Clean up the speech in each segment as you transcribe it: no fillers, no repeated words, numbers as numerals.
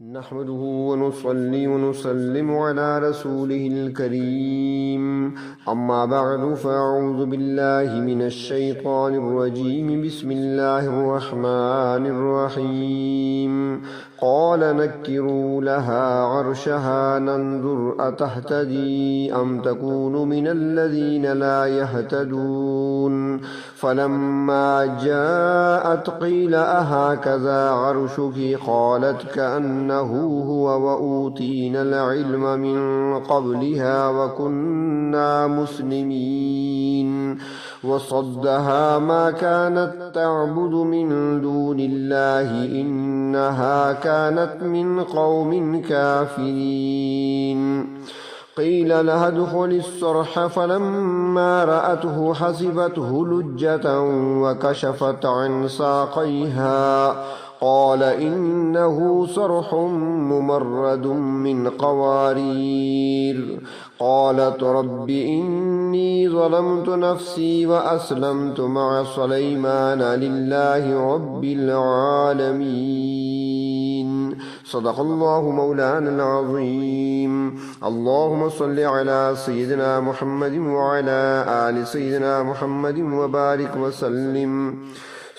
نحمده ونصلي ونسلم على رسوله الكريم أما بعد فأعوذ بالله من الشيطان الرجيم بسم الله الرحمن الرحيم قال نكروا لها عرشها ننظر أتهتدي أم تكون من الذين لا يهتدون فلما جاءت قيل أهكذا عرشك قالت كأنه هو وأوتينا العلم من قبلها وكنا مسلمين وصدها ما كانت تعبد من دون الله إنها كانت من قوم كافرين قيل لها ادخل الصرح فلما رأته حسبته لجة وكشفت عن ساقيها قال إنه صرح ممرد من قوارير قالت رب إني ظلمت نفسي وأسلمت مع سليمان لله رب العالمين صدق الله مولانا العظيم اللهم صل على سيدنا محمد وعلى آل سيدنا محمد وبارك وسلم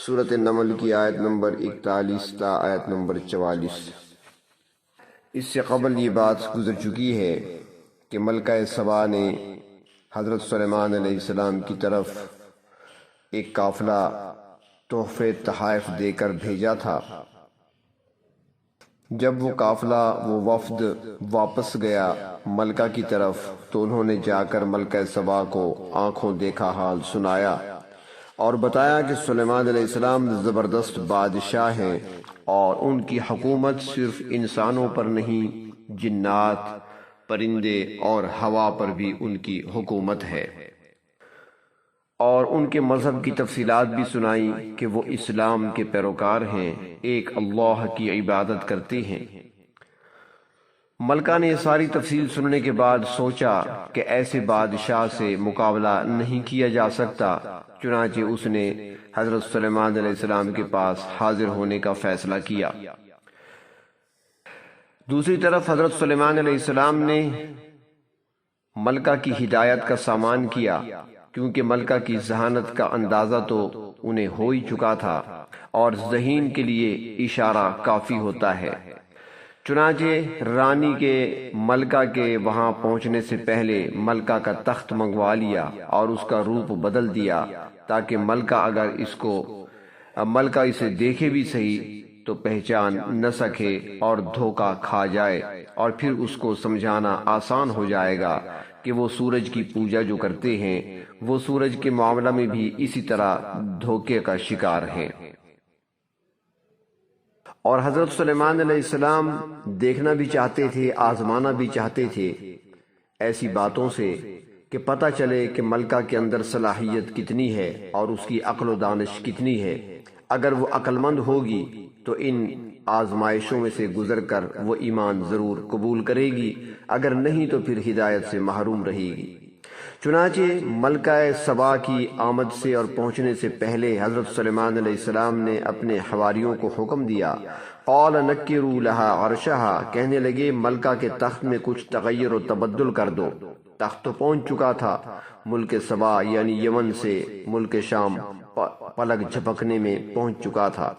سورۃ النمل کی آیت نمبر 41 تا آیت نمبر 44۔ اس سے قبل یہ بات گزر چکی ہے کہ ملکہ سبا نے حضرت سلیمان علیہ السلام کی طرف ایک قافلہ تحفے تحائف دے کر بھیجا تھا۔ جب وہ قافلہ وہ وفد واپس گیا ملکہ کی طرف تو انہوں نے جا کر ملکہ سبا کو آنکھوں دیکھا حال سنایا اور بتایا کہ سلیمان علیہ السلام زبردست بادشاہ ہیں اور ان کی حکومت صرف انسانوں پر نہیں، جنات، پرندے اور ہوا پر بھی ان کی حکومت ہے، اور ان کے مذہب کی تفصیلات بھی سنائیں کہ وہ اسلام کے پیروکار ہیں، ایک اللہ کی عبادت کرتے ہیں۔ ملکہ نے یہ ساری تفصیل سننے کے بعد سوچا کہ ایسے بادشاہ سے مقابلہ نہیں کیا جا سکتا، چنانچہ اس نے حضرت سلیمان علیہ السلام کے پاس حاضر ہونے کا فیصلہ کیا۔ دوسری طرف حضرت سلیمان علیہ السلام نے ملکہ کی ہدایت کا سامان کیا، کیونکہ ملکہ کی ذہانت کا اندازہ تو انہیں ہو ہی چکا تھا اور ذہین کے لیے اشارہ کافی ہوتا ہے۔ چنانچہ رانی کے ملکہ کے وہاں پہنچنے سے پہلے ملکہ کا تخت منگوا لیا اور اس کا روپ بدل دیا تاکہ ملکہ اسے دیکھے بھی صحیح تو پہچان نہ سکے اور دھوکہ کھا جائے، اور پھر اس کو سمجھانا آسان ہو جائے گا کہ وہ سورج کی پوجا جو کرتے ہیں وہ سورج کے معاملہ میں بھی اسی طرح دھوکے کا شکار ہیں۔ اور حضرت سلیمان علیہ السلام دیکھنا بھی چاہتے تھے، آزمانا بھی چاہتے تھے ایسی باتوں سے کہ پتہ چلے کہ ملکہ کے اندر صلاحیت کتنی ہے اور اس کی عقل و دانش کتنی ہے۔ اگر وہ عقل مند ہوگی تو ان آزمائشوں میں سے گزر کر وہ ایمان ضرور قبول کرے گی، اگر نہیں تو پھر ہدایت سے محروم رہے گی۔ چنانچہ ملکہ سبا کی آمد سے اور پہنچنے سے پہلے حضرت سلیمان علیہ السلام نے اپنے حواریوں کو حکم دیا، قال نکروا لها عرشها، کہنے لگے ملکہ کے تخت میں کچھ تغیر و تبدل کر دو۔ تخت تو پہنچ چکا تھا ملک سبا یعنی یمن سے ملک شام پلک جھپکنے میں پہنچ چکا تھا،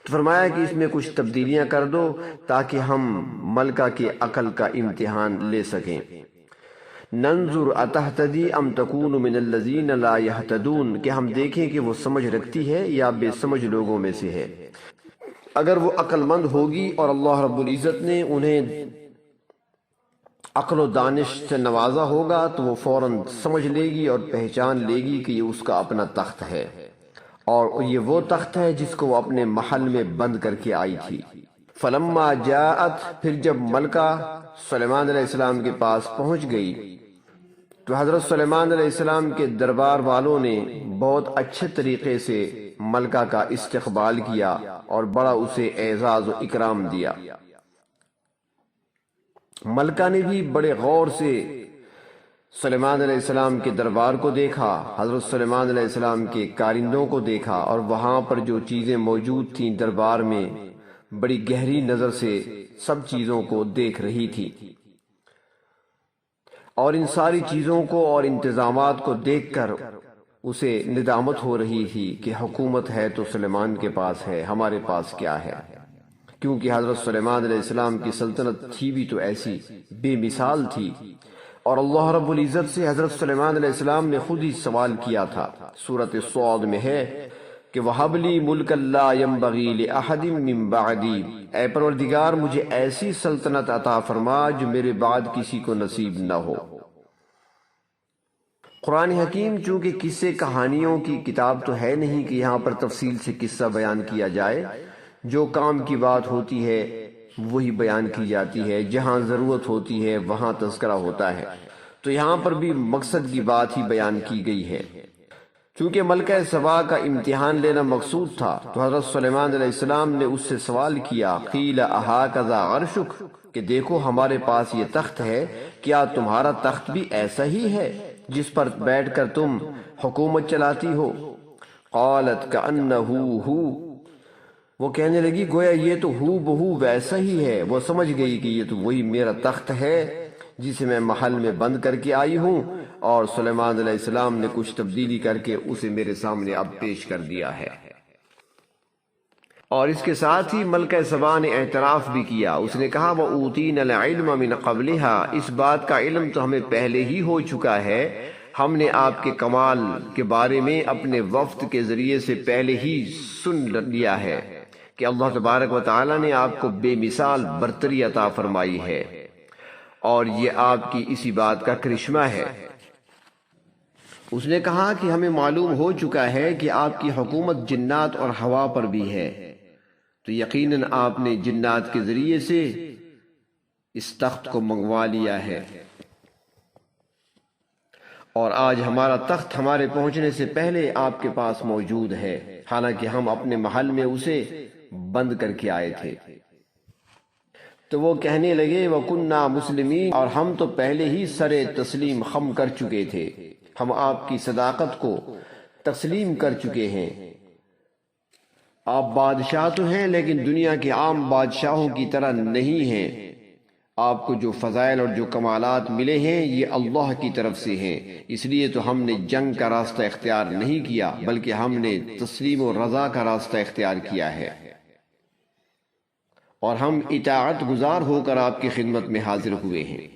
تو فرمایا کہ اس میں کچھ تبدیلیاں کر دو تاکہ ہم ملکہ کی عقل کا امتحان لے سکیں۔ ننظر اتہتدی ام تکون من الذین لا یہتدون، کہ ہم دیکھیں کہ وہ سمجھ رکھتی ہے یا بے سمجھ لوگوں میں سے ہے۔ اگر وہ عقل مند ہوگی اور اللہ رب العزت نے انہیں عقل و دانش سے نوازا ہوگا تو وہ فوراً سمجھ لے گی اور پہچان لے گی کہ یہ اس کا اپنا تخت ہے، اور یہ وہ تخت ہے جس کو وہ اپنے محل میں بند کر کے آئی تھی۔ فلما جاءت، پھر جب ملکہ سلیمان علیہ السلام کے پاس پہنچ گئی تو حضرت سلیمان علیہ السلام کے دربار والوں نے بہت اچھے طریقے سے ملکہ کا استقبال کیا اور بڑا اسے اعزاز و اکرام دیا۔ ملکہ نے بھی بڑے غور سے سلیمان علیہ السلام کے دربار کو دیکھا، حضرت سلیمان علیہ السلام کے کارندوں کو دیکھا، اور وہاں پر جو چیزیں موجود تھیں دربار میں بڑی گہری نظر سے سب چیزوں کو دیکھ رہی تھی، اور ان ساری چیزوں کو اور انتظامات کو دیکھ کر اسے ندامت ہو رہی تھی کہ حکومت ہے تو سلیمان کے پاس ہے، ہمارے پاس کیا ہے؟ کیونکہ حضرت سلیمان علیہ السلام کی سلطنت تھی بھی تو ایسی بے مثال تھی، اور اللہ رب العزت سے حضرت سلیمان علیہ السلام نے خود ہی سوال کیا تھا۔ سورۃ الصاد میں ہے کہ وَهَبْ لِي مُلْكًا لَا يَنبَغِي لِأَحَدٍ مِّن بَعْدِي، اے پروردگار مجھے ایسی سلطنت عطا فرما جو میرے بعد کسی کو نصیب نہ ہو۔ قرآن حکیم چونکہ قصے کہانیوں کی کتاب تو ہے نہیں کہ یہاں پر تفصیل سے قصہ بیان کیا جائے، جو کام کی بات ہوتی ہے وہی بیان کی جاتی ہے، جہاں ضرورت ہوتی ہے وہاں تذکرہ ہوتا ہے، تو یہاں پر بھی مقصد کی بات ہی بیان کی گئی ہے۔ چونکہ ملکہ سبا کا امتحان لینا مقصود تھا تو حضرت سلیمان علیہ السلام نے اس سے سوال کیا، قیل اہٰذا عرشک، کہ دیکھو ہمارے پاس یہ تخت ہے، کیا تمہارا تخت بھی ایسا ہی ہے جس پر بیٹھ کر تم حکومت چلاتی ہو؟ قالت کأنہ ہو، وہ کہنے لگی گویا یہ تو ہو بہو ویسا ہی ہے۔ وہ سمجھ گئی کہ یہ تو وہی میرا تخت ہے جسے میں محل میں بند کر کے آئی ہوں، اور سلیمان علیہ السلام نے کچھ تبدیلی کر کے اسے میرے سامنے اب پیش کر دیا ہے۔ اور اس کے ساتھ ہی ملکہ سبا نے اعتراف بھی کیا، اس نے کہا وَأُوتِينَا الْعِلْمَ مِنْ قَبْلِهَا، اس بات کا علم تو ہمیں پہلے ہی ہو چکا ہے، ہم نے آپ کے کمال کے بارے میں اپنے وفد کے ذریعے سے پہلے ہی سن لیا ہے کہ اللہ تبارک و تعالی نے آپ کو بے مثال برتری عطا فرمائی ہے، اور یہ آپ کی اسی بات کا کرشمہ ہے۔ اس نے کہا کہ ہمیں معلوم ہو چکا ہے کہ آپ کی حکومت جنات اور ہوا پر بھی ہے، تو یقیناً آپ نے جنات کے ذریعے سے اس تخت کو منگوا لیا ہے، اور آج ہمارا تخت ہمارے پہنچنے سے پہلے آپ کے پاس موجود ہے، حالانکہ ہم اپنے محل میں اسے بند کر کے آئے تھے۔ تو وہ کہنے لگے وَكُنَّا مُسْلِمِينَ، اور ہم تو پہلے ہی سر تسلیم خم کر چکے تھے، ہم آپ کی صداقت کو تسلیم کر چکے ہیں۔ آپ بادشاہ تو ہیں لیکن دنیا کے عام بادشاہوں کی طرح نہیں ہیں، آپ کو جو فضائل اور جو کمالات ملے ہیں یہ اللہ کی طرف سے ہیں، اس لیے تو ہم نے جنگ کا راستہ اختیار نہیں کیا بلکہ ہم نے تسلیم و رضا کا راستہ اختیار کیا ہے، اور ہم اطاعت گزار ہو کر آپ کی خدمت میں حاضر ہوئے ہیں۔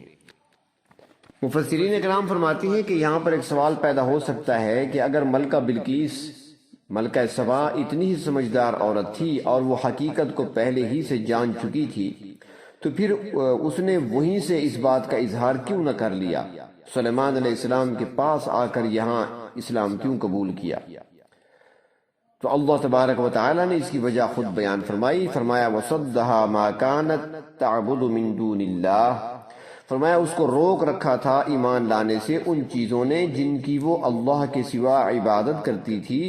مفسرین کرام فرماتی ہیں کہ یہاں پر ایک سوال پیدا ہو سکتا ہے کہ اگر ملکہ بلقیس ملکہ سبا اتنی ہی سمجھدار عورت تھی اور وہ حقیقت کو پہلے ہی سے جان چکی تھی تو پھر اس نے وہیں سے اس بات کا اظہار کیوں نہ کر لیا، سلیمان علیہ السلام کے پاس آ کر یہاں اسلام کیوں قبول کیا؟ تو اللہ تبارک و تعالی نے اس کی وجہ خود بیان فرمائی، فرمایا وَصَدَّهَا مَا كَانَتْ تَعْبُدُ مِن دُونِ اللَّهِ، فرمایا اس کو روک رکھا تھا ایمان لانے سے ان چیزوں نے جن کی وہ اللہ کے سوا عبادت کرتی تھی،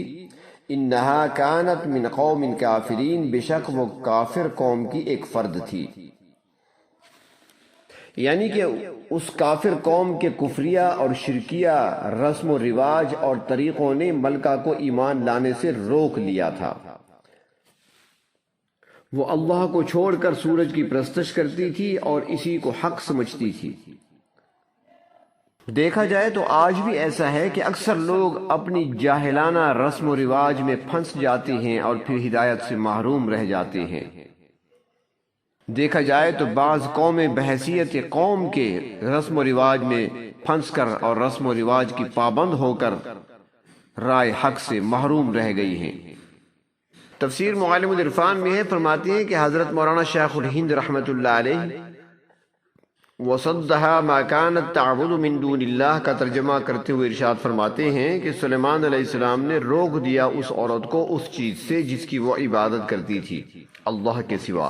انہا کانت من قوم کافرین، بے شک وہ کافر قوم کی ایک فرد تھی، یعنی کہ اس کافر قوم کے کفریہ اور شرکیہ رسم و رواج اور طریقوں نے ملکہ کو ایمان لانے سے روک لیا تھا۔ وہ اللہ کو چھوڑ کر سورج کی پرستش کرتی تھی اور اسی کو حق سمجھتی تھی۔ دیکھا جائے تو آج بھی ایسا ہے کہ اکثر لوگ اپنی جاہلانہ رسم و رواج میں پھنس جاتے ہیں اور پھر ہدایت سے محروم رہ جاتے ہیں۔ دیکھا جائے تو بعض قومیں بحیثیت قوم کے رسم و رواج میں پھنس کر اور رسم و رواج کی پابند ہو کر رائے حق سے محروم رہ گئی ہیں۔ تفسیر معالم العرفان میں ہے، فرماتے ہیں کہ حضرت مولانا شیخ الہند رحمۃ اللہ علیہ وَصَدَّهَا مَا كَانَتْ تَعْبُدُ مِن دُونِ اللَّهِ کا ترجمہ کرتے ہوئے ارشاد فرماتے ہیں کہ سلیمان علیہ السلام نے روک دیا اس عورت کو اس چیز سے جس کی وہ عبادت کرتی تھی اللہ کے سوا۔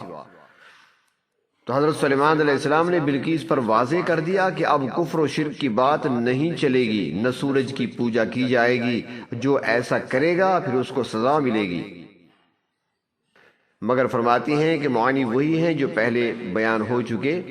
تو حضرت سلیمان علیہ السلام نے بلقیس پر واضح کر دیا کہ اب کفر و شرک کی بات نہیں چلے گی، نہ سورج کی پوجا کی جائے گی، جو ایسا کرے گا پھر اس کو سزا ملے گی۔ مگر فرماتی ہیں کہ معانی وہی ہیں جو پہلے بیان ہو چکے،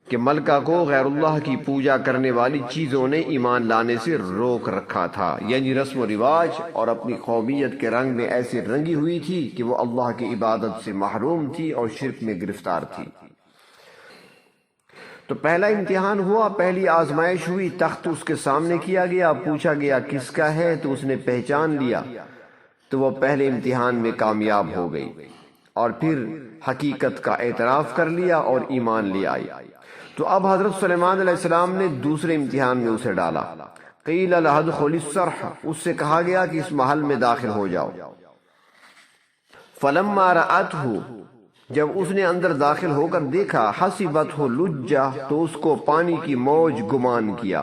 کہ ملکہ کو غیر اللہ کی پوجا کرنے والی چیزوں نے ایمان لانے سے روک رکھا تھا، یعنی رسم و رواج اور اپنی قومیت کے رنگ میں ایسے رنگی ہوئی تھی کہ وہ اللہ کی عبادت سے محروم تھی اور شرک میں گرفتار تھی۔ تو پہلا امتحان ہوا، پہلی آزمائش ہوئی، تخت اس کے سامنے کیا گیا، پوچھا گیا کس کا ہے تو اس نے پہچان لیا، تو وہ پہلے امتحان میں کامیاب ہو گئی اور پھر حقیقت کا اعتراف کر لیا اور ایمان لے آئی۔ تو اب حضرت سلیمان علیہ السلام نے دوسرے امتحان میں اسے ڈالا۔ قیل لها ادخل الصرح، اس سے کہا گیا کہ اس محل میں داخل ہو جاؤ۔ فلما رأته، جب اس نے اندر داخل ہو کر دیکھا، حسبته لجہ، تو اس کو پانی کی موج گمان کیا۔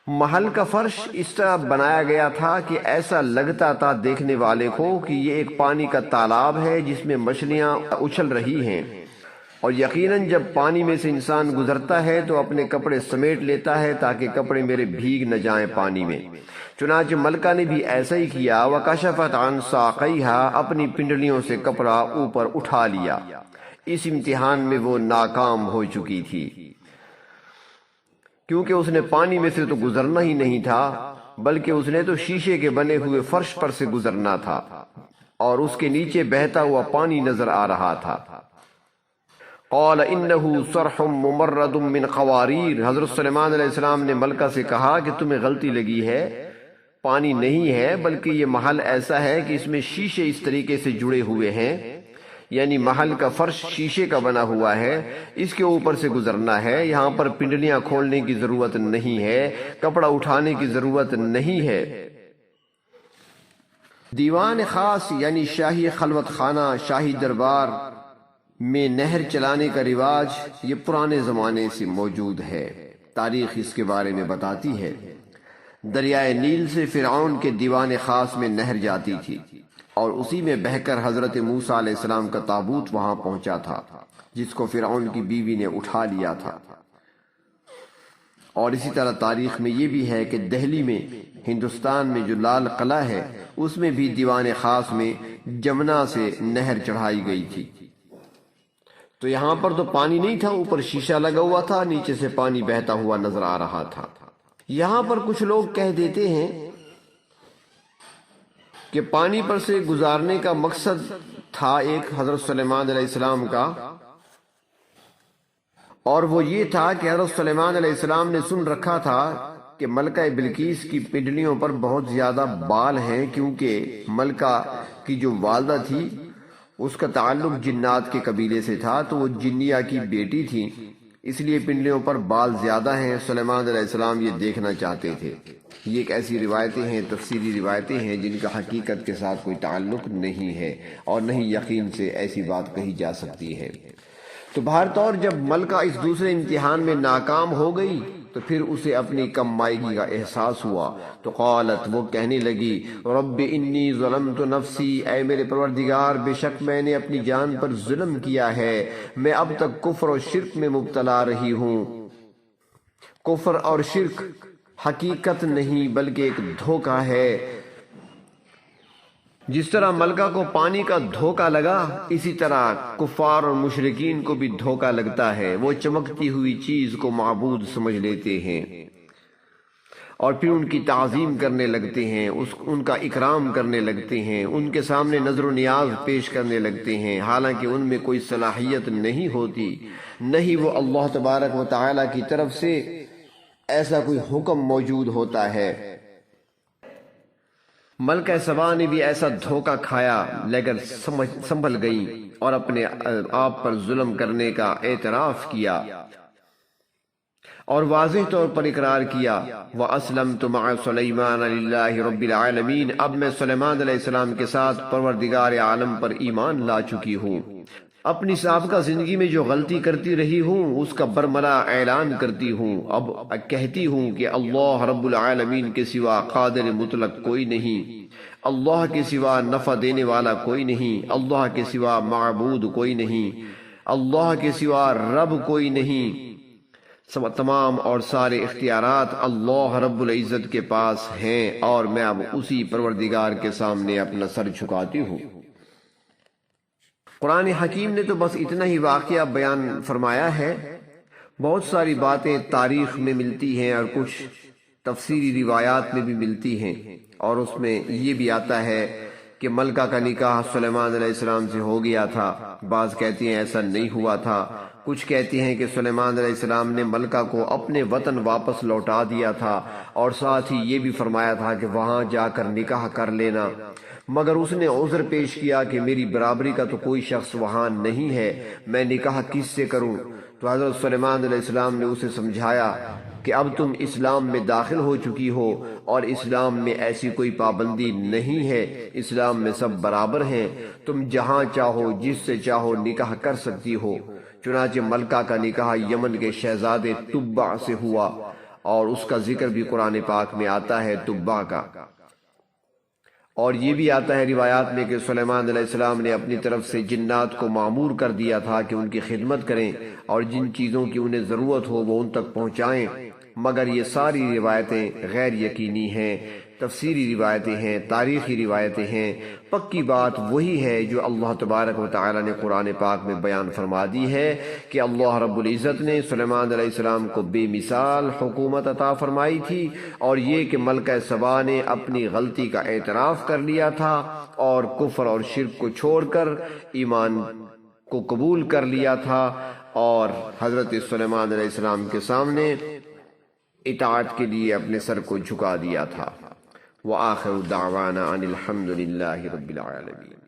محل کا فرش اس طرح بنایا گیا تھا کہ ایسا لگتا تھا دیکھنے والے کو کہ یہ ایک پانی کا تالاب ہے جس میں مچھلیاں اچھل رہی ہیں، اور یقیناً جب پانی میں سے انسان گزرتا ہے تو اپنے کپڑے سمیٹ لیتا ہے تاکہ کپڑے میرے بھیگ نہ جائیں پانی میں۔ چنانچہ ملکہ نے بھی ایسا ہی کیا، وَكَشَفَتْ عَنْ سَاقَيْهَا، اپنی پنڈلیوں سے کپڑا اوپر اٹھا لیا۔ اس امتحان میں وہ ناکام ہو چکی تھی، کیونکہ اس نے پانی میں سے تو گزرنا ہی نہیں تھا، بلکہ اس نے تو شیشے کے بنے ہوئے فرش پر سے گزرنا تھا اور اس کے نیچے بہتا ہوا پانی نظر آ رہا تھا۔ قال انه صرح ممرد من قواریر، حضرت سلیمان علیہ السلام نے ملکہ سے کہا کہ تمہیں غلطی لگی ہے، پانی نہیں ہے بلکہ یہ محل ایسا ہے کہ اس میں شیشے اس طریقے سے جڑے ہوئے ہیں، یعنی محل کا فرش شیشے کا بنا ہوا ہے، اس کے اوپر سے گزرنا ہے، یہاں پر پنڈلیاں کھولنے کی ضرورت نہیں ہے، کپڑا اٹھانے کی ضرورت نہیں ہے۔ دیوان خاص یعنی شاہی خلوت خانہ، شاہی دربار میں نہر چلانے کا رواج یہ پرانے زمانے سے موجود ہے۔ تاریخ اس کے بارے میں بتاتی ہے، دریائے نیل سے فرعون کے دیوان خاص میں نہر جاتی تھی اور اسی میں بہہ کر حضرت موسیٰ علیہ السلام کا تابوت وہاں پہنچا تھا، جس کو فرعون کی بیوی نے اٹھا لیا تھا۔ اور اسی طرح تاریخ میں یہ بھی ہے کہ دہلی میں، ہندوستان میں جو لال قلعہ ہے، اس میں بھی دیوان خاص میں جمنا سے نہر چڑھائی گئی تھی۔ تو یہاں پر تو پانی نہیں تھا، اوپر شیشہ لگا ہوا تھا، نیچے سے پانی بہتا ہوا نظر آ رہا تھا۔ یہاں پر کچھ لوگ کہہ دیتے ہیں کہ پانی پر سے گزارنے کا مقصد تھا ایک حضرت سلیمان علیہ السلام کا، اور وہ یہ تھا کہ حضرت سلیمان علیہ السلام نے سن رکھا تھا کہ ملکہ بلقیس کی پنڈلیوں پر بہت زیادہ بال ہیں، کیونکہ ملکہ کی جو والدہ تھی اس کا تعلق جنات کے قبیلے سے تھا، تو وہ جنیہ کی بیٹی تھی، اس لیے پنڈلیوں پر بال زیادہ ہیں۔ سلیمان علیہ السلام یہ دیکھنا چاہتے تھے۔ یہ ایک ایسی روایتیں ہیں، تفسیری روایتیں ہیں جن کا حقیقت کے ساتھ کوئی تعلق نہیں ہے اور نہ ہی یقین سے ایسی بات کہی جا سکتی ہے۔ تو بہر طور جب ملکہ اس دوسرے امتحان میں ناکام ہو گئی تو پھر اسے اپنی کم مائگی کا احساس ہوا، تو قالت، وہ کہنے لگی، رب انی ظلمت نفسی، اے میرے پروردگار بے شک میں نے اپنی جان پر ظلم کیا ہے، میں اب تک کفر و شرک میں مبتلا رہی ہوں۔ کفر اور شرک حقیقت نہیں بلکہ ایک دھوکہ ہے۔ جس طرح ملکہ کو پانی کا دھوکہ لگا، اسی طرح کفار اور مشرکین کو بھی دھوکہ لگتا ہے۔ وہ چمکتی ہوئی چیز کو معبود سمجھ لیتے ہیں اور پھر ان کی تعظیم کرنے لگتے ہیں، ان کا اکرام کرنے لگتے ہیں، ان کے سامنے نظر و نیاز پیش کرنے لگتے ہیں، حالانکہ ان میں کوئی صلاحیت نہیں ہوتی، نہ ہی وہ اللہ تبارک و تعالی کی طرف سے ایسا کوئی حکم موجود ہوتا ہے۔ ملکہ سبا نے بھی ایسا دھوکہ کھایا، لیکن سنبھل گئی اور اپنے آپ پر ظلم کرنے کا اعتراف کیا اور واضح طور پر اقرار کیا، وَأَسْلَمْتُ مَعَ سُلَيْمَانَ لِلَّهِ رَبِّ الْعَالَمِينَ، اب میں سلیمان علیہ السلام کے ساتھ پروردگار عالم پر ایمان لا چکی ہوں۔ اپنی سابقہ زندگی میں جو غلطی کرتی رہی ہوں اس کا برملا اعلان کرتی ہوں، اب کہتی ہوں کہ اللہ رب العالمین کے سوا قادر مطلق کوئی نہیں، اللہ کے سوا نفع دینے والا کوئی نہیں، اللہ کے سوا معبود کوئی نہیں، اللہ کے سوا رب کوئی نہیں، تمام اور سارے اختیارات اللہ رب العزت کے پاس ہیں اور میں اب اسی پروردگار کے سامنے اپنا سر جھکاتی ہوں۔ قرآن حکیم نے تو بس اتنا ہی واقعہ بیان فرمایا ہے، بہت ساری باتیں تاریخ میں ملتی ہیں اور کچھ تفسیری روایات میں بھی ملتی ہیں، اور اس میں یہ بھی آتا ہے کہ ملکہ کا نکاح سلیمان علیہ السلام سے ہو گیا تھا۔ بعض کہتی ہیں ایسا نہیں ہوا تھا، کچھ کہتی ہیں کہ سلیمان علیہ السلام نے ملکہ کو اپنے وطن واپس لوٹا دیا تھا، اور ساتھ ہی یہ بھی فرمایا تھا کہ وہاں جا کر نکاح کر لینا، مگر اس نے عذر پیش کیا کہ میری برابری کا تو کوئی شخص وہاں نہیں ہے، میں نکاح کس سے کروں؟ تو حضرت سلیمان علیہ السلام نے اسے سمجھایا کہ اب تم اسلام میں داخل ہو چکی ہو، اور اسلام میں ایسی کوئی پابندی نہیں ہے، اسلام میں سب برابر ہیں، تم جہاں چاہو جس سے چاہو نکاح کر سکتی ہو۔ چنانچہ ملکہ کا نکاح یمن کے شہزادے تبع سے ہوا، اور اس کا ذکر بھی قرآن پاک میں آتا ہے تبع کا۔ اور یہ بھی آتا ہے روایات میں کہ سلیمان علیہ السلام نے اپنی طرف سے جنات کو مامور کر دیا تھا کہ ان کی خدمت کریں اور جن چیزوں کی انہیں ضرورت ہو وہ ان تک پہنچائیں، مگر یہ ساری روایتیں غیر یقینی ہیں، تفسیری روایتیں ہیں، تاریخی روایتیں ہیں۔ پکی بات وہی ہے جو اللہ تبارک و تعالی نے قرآن پاک میں بیان فرما دی ہے کہ اللہ رب العزت نے سلیمان علیہ السلام کو بے مثال حکومت عطا فرمائی تھی، اور یہ کہ ملکہ سبا نے اپنی غلطی کا اعتراف کر لیا تھا اور کفر اور شرک کو چھوڑ کر ایمان کو قبول کر لیا تھا، اور حضرت سلیمان علیہ السلام کے سامنے اطاعت کے لیے اپنے سر کو جھکا دیا تھا۔ وآخر دعوانا ان الحمد للہ رب العالمین۔